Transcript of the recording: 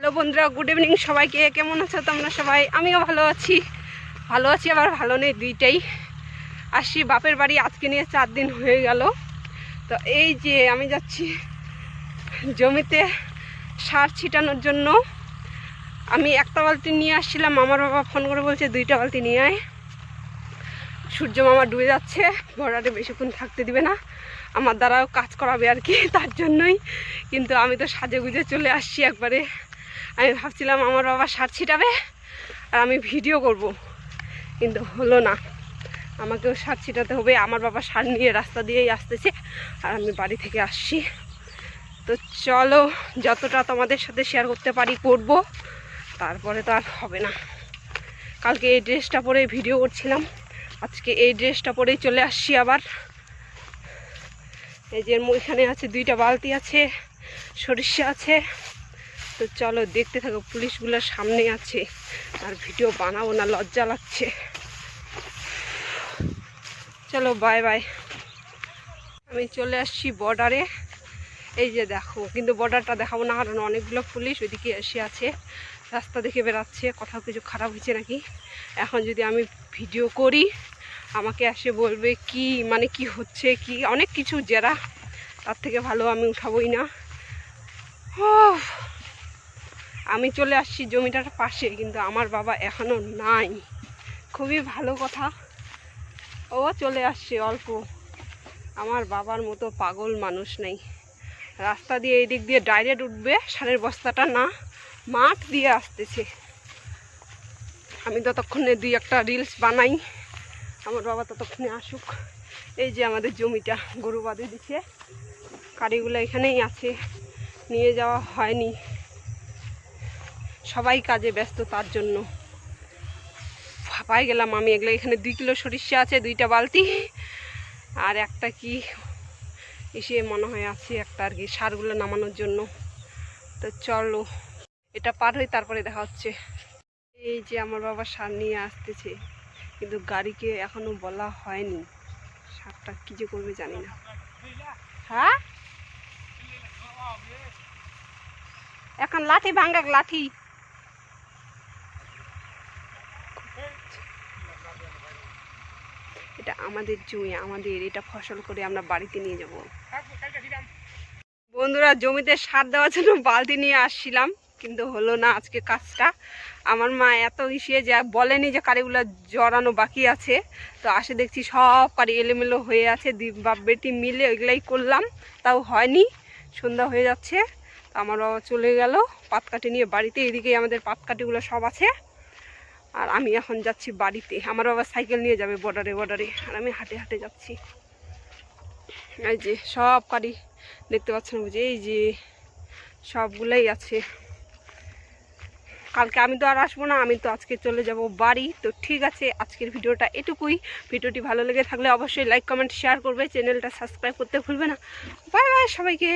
Hello বন্ধুরা, good evening সবাইকে। কেমন আছো তোমরা সবাই? আমিও ভালো আছি আবার ভালো নেই, দুইটাই। আসছি বাপের বাড়ি, আজকে নিয়ে 4 দিন হয়ে গেল। তো এই যে আমি যাচ্ছি জমিতে সার ছিটানোর জন্য। আমি একটা বালতি নিয়ে আসছিলাম, আমার বাবা ফোন করে বলছে 2টা বালতি নিয়ে আয়। সূর্য মামা ডুবে যাচ্ছে, বর্ডারে বেশিক্ষণ থাকতে দিবে না, আমার দ্বারাও কাজ করাবে আর কি, তার জন্যই। কিন্তু আমি তো সাজে গুজে চলে আসছি একবারে। আমি ভাবছিলাম আমার বাবা সার ছিটাবে আর আমি ভিডিও করব, কিন্তু হলো না। আমাকেও সার ছিটাতে হবে। আমার বাবা সার নিয়ে রাস্তা দিয়েই আসতেছে আর আমি বাড়ি থেকে আসছি। তো চলো, যতটা তোমাদের সাথে শেয়ার করতে পারি করব, তারপরে তো আর হবে না। কালকে এই ড্রেসটা পরে ভিডিও করছিলাম, আজকে এই ড্রেসটা পরেই চলে আসছি আবার। এই যে এখানে আছে 2টা বালতি আছে, সরিষা আছে। তো চলো দেখতে থাকো, পুলিশগুলোর সামনে আছে আর ভিডিও বানাবো না, লজ্জা লাগছে। চলো বাই বাই। আমি চলে আসছি বর্ডারে। এই যে দেখো, কিন্তু বর্ডারটা দেখাবো না, কারণ অনেকগুলো পুলিশ ওইদিকে এসে আছে, রাস্তা দেখে বেরাচ্ছে, কোথাও কিছু খারাপ হয়েছে নাকি। এখন যদি আমি ভিডিও করি আমাকে এসে বলবে কি, মানে কি হচ্ছে কি, অনেক কিছু জেরা। তার থেকে ভালো আমি উঠাবোই না। আমি চলে আসছি জমিটার পাশে, কিন্তু আমার বাবা এখনো নাই। খুবই ভালো কথা, ও চলে আসছে অল্প। আমার বাবার মতো পাগল মানুষ নেই। রাস্তা দিয়ে এই দিক দিয়ে ডাইরেক্ট উঠবে, সারের বস্তাটা না, মাঠ দিয়ে আসতেছে। আমি ততক্ষণে 2-1টা রিলস বানাই, আমার বাবা ততক্ষণে আসুক। এই যে আমাদের জমিটা গরু বাঁধে দিচ্ছে, গাড়িগুলো এখানেই আছে, নিয়ে যাওয়া হয়নি, সবাই কাজে ব্যস্ত, তার জন্য ফাঁপাই গেলাম আমি। এগুলো এখানে 2 কিলো সরিষা আছে, 2টা বালতি, আর একটা কি এসে মনে হয় আছে একটা আর কি, সারগুলো নামানোর জন্য। তো চলো এটা পার হই, তারপরে দেখা হচ্ছে। এই যে আমার বাবা সার নিয়ে আসতেছে, কিন্তু গাড়িকে এখনো বলা হয়নি সারটা কি যে করবে জানি না। হ্যাঁ, এখন লাঠি ভাঙ্গা, লাঠি। এটা আমাদের জমি, আমাদের এটা ফসল করে আমরা বাড়িতে নিয়ে যাব। বন্ধুরা, জমিতে সার দেওয়ার জন্য বালতি নিয়ে আসছিলাম, কিন্তু হলো না আজকে কাজটা। আমার মা এত ইসে যে বলেনি যে কারিগুলো জড়ানো বাকি আছে, তো আসে দেখছি সব কারি এলোমেলো হয়ে আছে। বাপ বেটি মিলে ওইগুলাই করলাম, তাও হয়নি। সন্ধ্যা হয়ে যাচ্ছে, আমার বাবা চলে গেল পাতকাঠি নিয়ে বাড়িতে। এদিকেই আমাদের পাতকাঠিগুলো সব আছে, আর আমি এখন যাচ্ছি বাড়িতে। আমার বাবা সাইকেল নিয়ে যাবে বর্ডারে, আর আমি হাঁটে হাঁটে যাচ্ছি। এই যে সব কারি দেখতে পাচ্ছেন, বুঝে এই যে সবগুলাই আছে। কালকে আমি তো আর আসবো না, আমি তো আজকে চলে যাব বাড়ি। তো ঠিক আছে, আজকের ভিডিওটা এটুকুই। ভিডিওটি ভালো লেগে থাকলে অবশ্যই লাইক কমেন্ট শেয়ার করবে, চ্যানেলটা সাবস্ক্রাইব করতে ভুলবে না। বাই বাই সবাইকে।